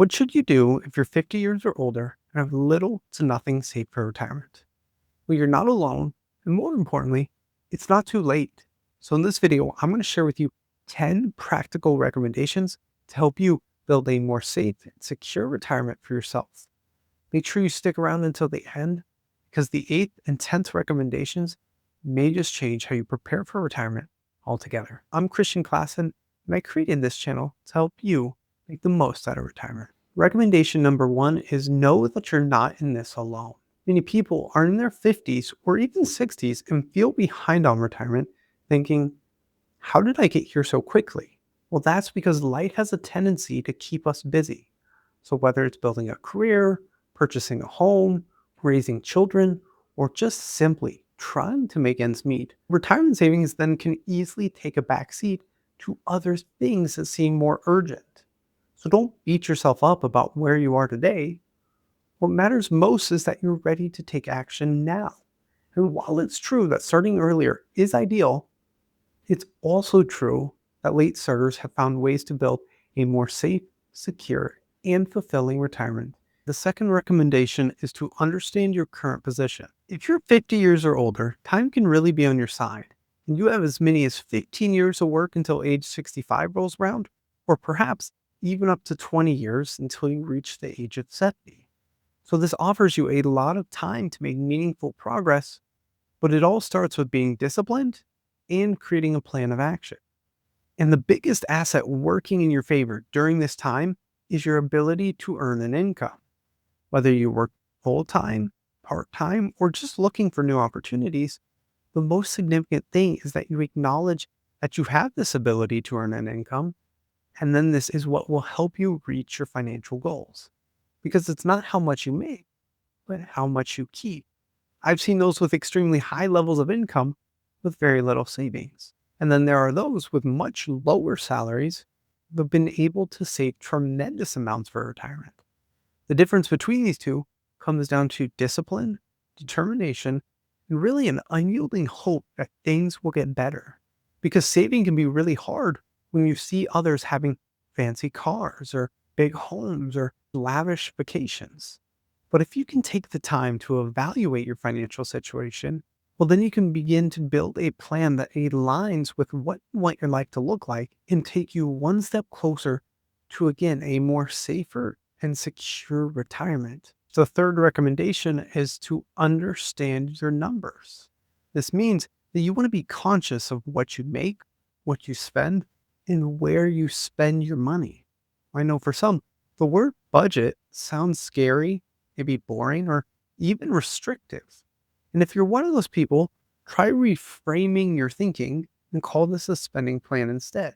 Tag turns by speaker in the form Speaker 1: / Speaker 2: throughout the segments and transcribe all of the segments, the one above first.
Speaker 1: What should you do if you're 50 years or older and have little to nothing saved for retirement? Well, you're not alone. And more importantly, it's not too late. So, in this video, I'm going to share with you 10 practical recommendations to help you build a more safe and secure retirement for yourself. Make sure you stick around until the end because the 8th and 10th recommendations may just change how you prepare for retirement altogether. I'm Christian Klassen, and I created this channel to help you make the most out of retirement. Recommendation number one is know that you're not in this alone. Many people are in their 50s or even 60s and feel behind on retirement, thinking, how did I get here so quickly? Well, that's because life has a tendency to keep us busy. So, whether it's building a career, purchasing a home, raising children, or just simply trying to make ends meet, retirement savings then can easily take a backseat to other things that seem more urgent. So don't beat yourself up about where you are today. What matters most is that you're ready to take action now. And while it's true that starting earlier is ideal, it's also true that late starters have found ways to build a more safe, secure, and fulfilling retirement. The second recommendation is to understand your current position. If you're 50 years or older, time can really be on your side, and you have as many as 15 years of work until age 65 rolls around, or perhaps even up to 20 years until you reach the age of 70. So this offers you a lot of time to make meaningful progress, but it all starts with being disciplined and creating a plan of action. And the biggest asset working in your favor during this time is your ability to earn an income. Whether you work full time, part time, or just looking for new opportunities, the most significant thing is that you acknowledge that you have this ability to earn an income. And then this is what will help you reach your financial goals. Because it's not how much you make, but how much you keep. I've seen those with extremely high levels of income with very little savings. And then there are those with much lower salaries who have been able to save tremendous amounts for retirement. The difference between these two comes down to discipline, determination, and really an unyielding hope that things will get better. Because saving can be really hard when you see others having fancy cars or big homes or lavish vacations. But if you can take the time to evaluate your financial situation, well, then you can begin to build a plan that aligns with what you want your life to look like and take you one step closer to, again, a more safer and secure retirement. The third recommendation is to understand your numbers. This means that you want to be conscious of what you make, what you spend, and where you spend your money. I know for some, the word budget sounds scary, maybe boring, or even restrictive. And if you're one of those people, try reframing your thinking and call this a spending plan instead.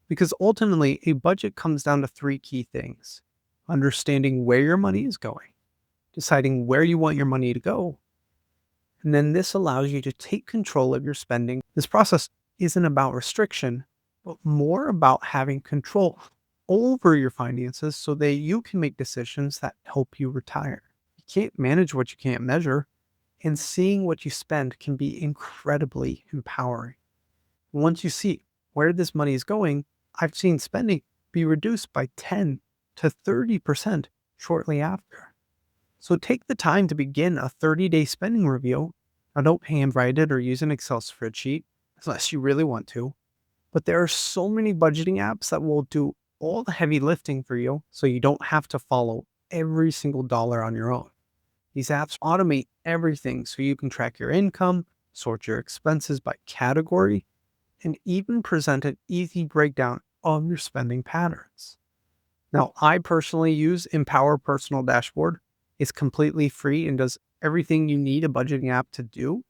Speaker 1: Because ultimately, a budget comes down to three key things: understanding where your money is going, deciding where you want your money to go, and then this allows you to take control of your spending. This process isn't about restriction, but more about having control over your finances so that you can make decisions that help you retire. You can't manage what you can't measure, and seeing what you spend can be incredibly empowering. Once you see where this money is going, I've seen spending be reduced by 10 to 30% shortly after. So take the time to begin a 30-day spending review. Now, don't handwrite it or use an Excel spreadsheet unless you really want to. But there are so many budgeting apps that will do all the heavy lifting for you so you don't have to follow every single dollar on your own. These apps automate everything so you can track your income, sort your expenses by category, and even present an easy breakdown of your spending patterns. Now, I personally use Empower Personal Dashboard. It's completely free and does everything you need a budgeting app to do.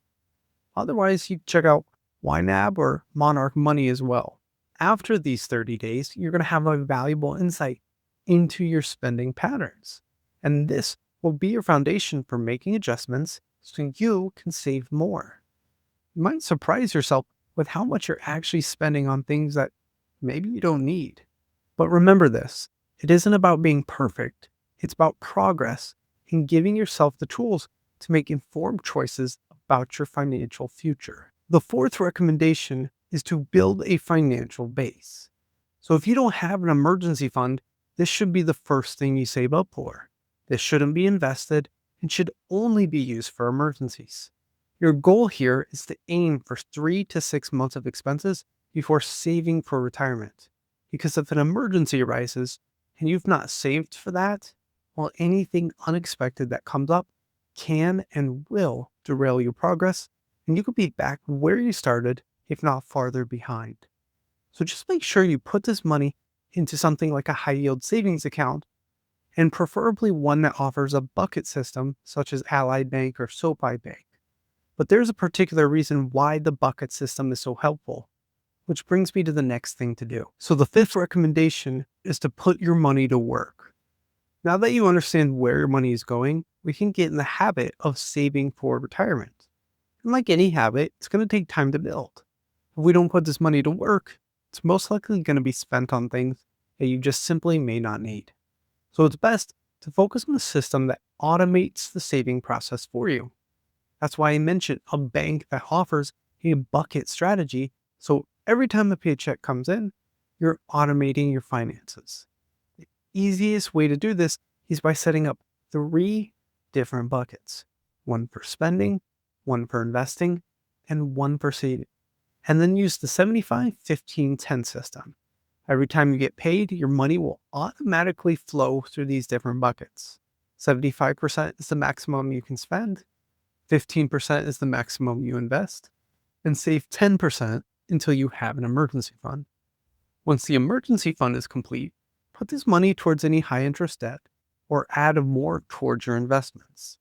Speaker 1: Otherwise, you can check out YNAB or Monarch Money as well. After these 30 days, you're going to have a valuable insight into your spending patterns. And this will be your foundation for making adjustments so you can save more. You might surprise yourself with how much you're actually spending on things that maybe you don't need. But remember this, it isn't about being perfect. It's about progress and giving yourself the tools to make informed choices about your financial future. The fourth recommendation is to build a financial base. So if you don't have an emergency fund, This should be the first thing you save up for. This shouldn't be invested and should only be used for emergencies. Your goal here is to aim for 3 to 6 months of expenses before saving for retirement. Because if an emergency arises and you've not saved for that, well, anything unexpected that comes up can and will derail your progress, and you could be back where you started, if not farther behind. So just make sure you put this money into something like a high yield savings account, and preferably one that offers a bucket system such as Allied Bank or SoFi Bank. But there's a particular reason why the bucket system is so helpful, which brings me to the next thing to do. So the fifth recommendation is to put your money to work. Now that you understand where your money is going, we can get in the habit of saving for retirement. And like any habit, it's going to take time to build. If we don't put this money to work, it's most likely going to be spent on things that you just simply may not need. So it's best to focus on a system that automates the saving process for you. That's why I mentioned a bank that offers a bucket strategy. So every time the paycheck comes in, you're automating your finances. The easiest way to do this is by setting up 3 different buckets: one for spending, one for investing, and one for saving. And then use the 75-15-10 system. Every time you get paid, your money will automatically flow through these different buckets. 75% is the maximum you can spend, 15% is the maximum you invest, and save 10% until you have an emergency fund. Once the emergency fund is complete, put this money towards any high interest debt or add more towards your investments.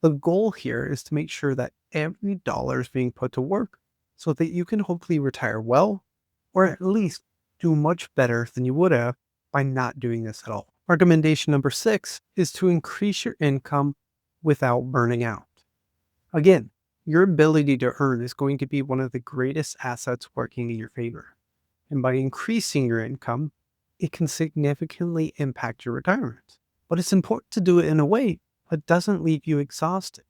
Speaker 1: The goal here is to make sure that every dollar is being put to work so that you can hopefully retire well, or at least do much better than you would have by not doing this at all. Recommendation number 6 is to increase your income without burning out. Again, your ability to earn is going to be one of the greatest assets working in your favor. And by increasing your income, it can significantly impact your retirement. But it's important to do it in a way that doesn't leave you exhausted.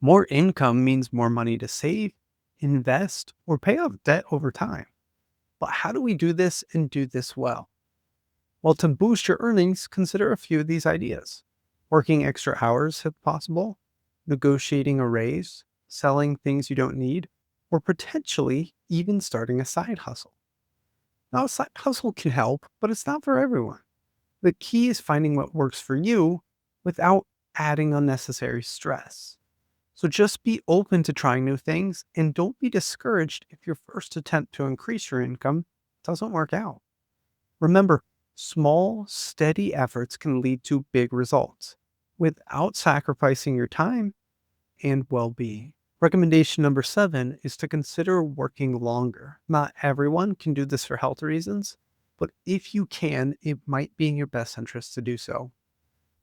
Speaker 1: More income means more money to save, invest, or pay off debt over time. But how do we do this and do this well? Well, to boost your earnings, consider a few of these ideas. Working extra hours if possible, negotiating a raise, selling things you don't need, or potentially even starting a side hustle. Now, a side hustle can help, but it's not for everyone. The key is finding what works for you without adding unnecessary stress. So just be open to trying new things and don't be discouraged if your first attempt to increase your income doesn't work out. Remember, small, steady efforts can lead to big results without sacrificing your time and well-being. Recommendation number 7 is to consider working longer. Not everyone can do this for health reasons, but if you can, it might be in your best interest to do so.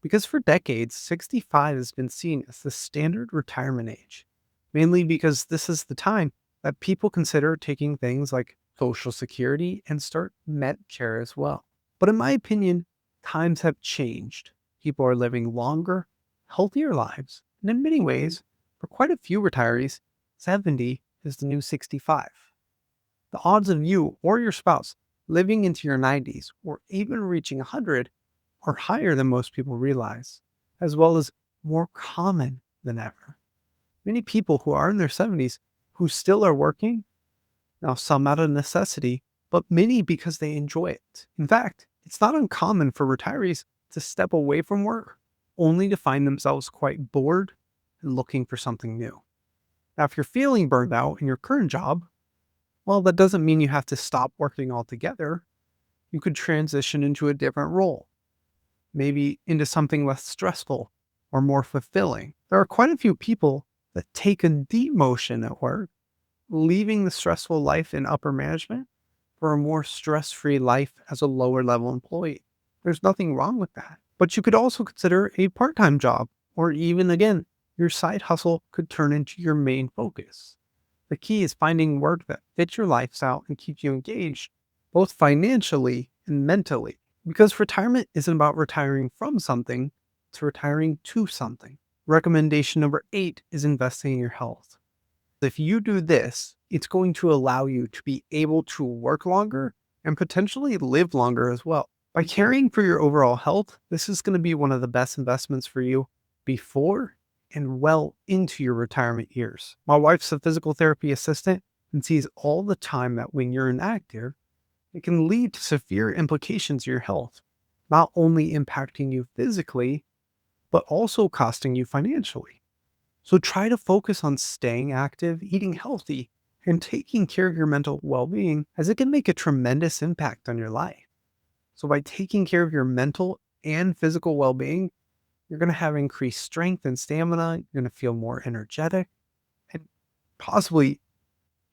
Speaker 1: Because for decades, 65 has been seen as the standard retirement age, mainly because this is the time that people consider taking things like Social Security and start Medicare as well. But in my opinion, times have changed. People are living longer, healthier lives, and in many ways, for quite a few retirees, 70 is the new 65. The odds of you or your spouse living into your 90s or even reaching 100 are higher than most people realize, as well as more common than ever. Many people who are in their 70s who still are working, now some out of necessity, but many because they enjoy it. In fact, it's not uncommon for retirees to step away from work only to find themselves quite bored and looking for something new. Now, if you're feeling burned out in your current job, well, that doesn't mean you have to stop working altogether. You could transition into a different role, maybe into something less stressful or more fulfilling. There are quite a few people that take a demotion at work, leaving the stressful life in upper management for a more stress-free life as a lower-level employee. There's nothing wrong with that. But you could also consider a part-time job, or even, again, your side hustle could turn into your main focus. The key is finding work that fits your lifestyle and keeps you engaged, both financially and mentally. Because retirement isn't about retiring from something, it's retiring to something. Recommendation number 8 is investing in your health. If you do this, it's going to allow you to be able to work longer and potentially live longer as well. By caring for your overall health, this is going to be one of the best investments for you before and well into your retirement years. My wife's a physical therapy assistant and sees all the time that when you're inactive, it can lead to severe implications to your health, not only impacting you physically, but also costing you financially. So try to focus on staying active, eating healthy, and taking care of your mental well being, as it can make a tremendous impact on your life. So, by taking care of your mental and physical well being, you're going to have increased strength and stamina. You're going to feel more energetic, and possibly,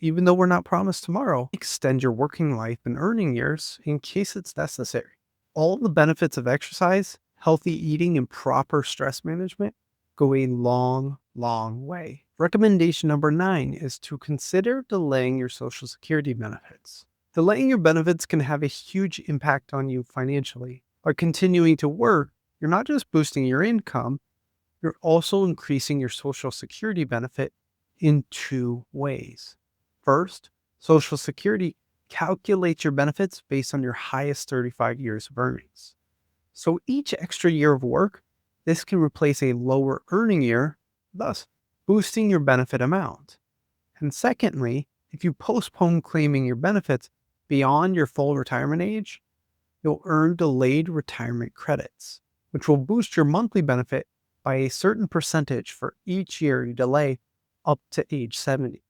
Speaker 1: even though we're not promised tomorrow, extend your working life and earning years in case it's necessary. All the benefits of exercise, healthy eating, and proper stress management go a long, long way. Recommendation number 9 is to consider delaying your Social Security benefits. Delaying your benefits can have a huge impact on you financially. By continuing to work, you're not just boosting your income, you're also increasing your Social Security benefit in 2 ways. First, Social Security calculates your benefits based on your highest 35 years of earnings. So each extra year of work, this can replace a lower earning year, thus boosting your benefit amount. And secondly, if you postpone claiming your benefits beyond your full retirement age, you'll earn delayed retirement credits, which will boost your monthly benefit by a certain percentage for each year you delay up to age 70.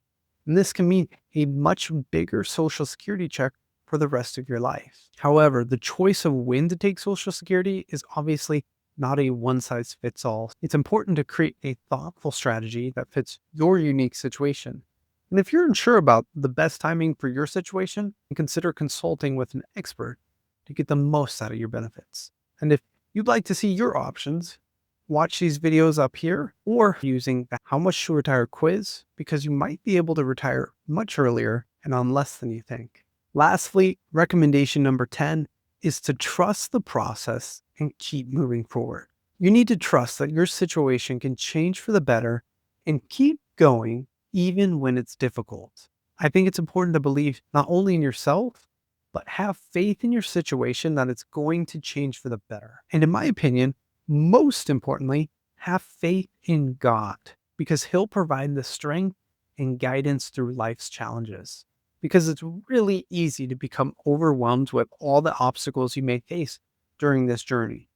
Speaker 1: And this can mean a much bigger Social Security check for the rest of your life. However, the choice of when to take Social Security is obviously not a one-size-fits-all. It's important to create a thoughtful strategy that fits your unique situation. And if you're unsure about the best timing for your situation, consider consulting with an expert to get the most out of your benefits. And if you'd like to see your options, watch these videos up here or using the How Much to Retire quiz, because you might be able to retire much earlier and on less than you think. Lastly, recommendation number 10 is to trust the process and keep moving forward. You need to trust that your situation can change for the better and keep going even when it's difficult. I think it's important to believe not only in yourself, but have faith in your situation that it's going to change for the better. And in my opinion, most importantly, have faith in God, because He'll provide the strength and guidance through life's challenges. Because it's really easy to become overwhelmed with all the obstacles you may face during this journey.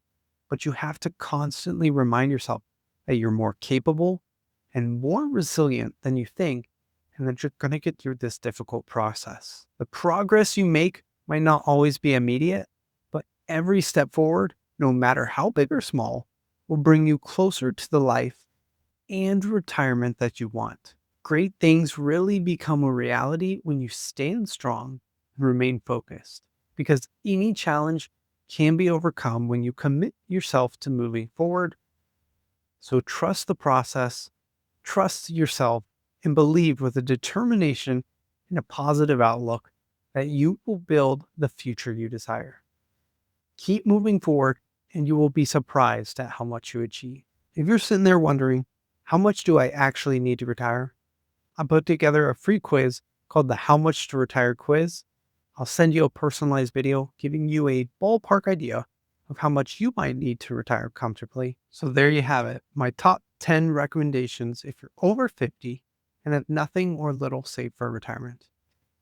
Speaker 1: But you have to constantly remind yourself that you're more capable and more resilient than you think, and that you're going to get through this difficult process. The progress you make might not always be immediate, but every step forward, no matter how big or small, will bring you closer to the life and retirement that you want. Great things really become a reality when you stand strong and remain focused, because any challenge can be overcome when you commit yourself to moving forward. So trust the process, trust yourself, and believe with a determination and a positive outlook that you will build the future you desire. Keep moving forward, and you will be surprised at how much you achieve. If you're sitting there wondering, how much do I actually need to retire? I put together a free quiz called the How Much to Retire quiz. I'll send you a personalized video giving you a ballpark idea of how much you might need to retire comfortably. So there you have it, my top 10 recommendations if you're over 50 and have nothing or little saved for retirement.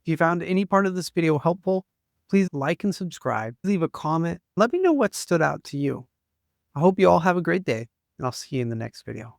Speaker 1: If you found any part of this video helpful, please like and subscribe, leave a comment, let me know what stood out to you. I hope you all have a great day, and I'll see you in the next video.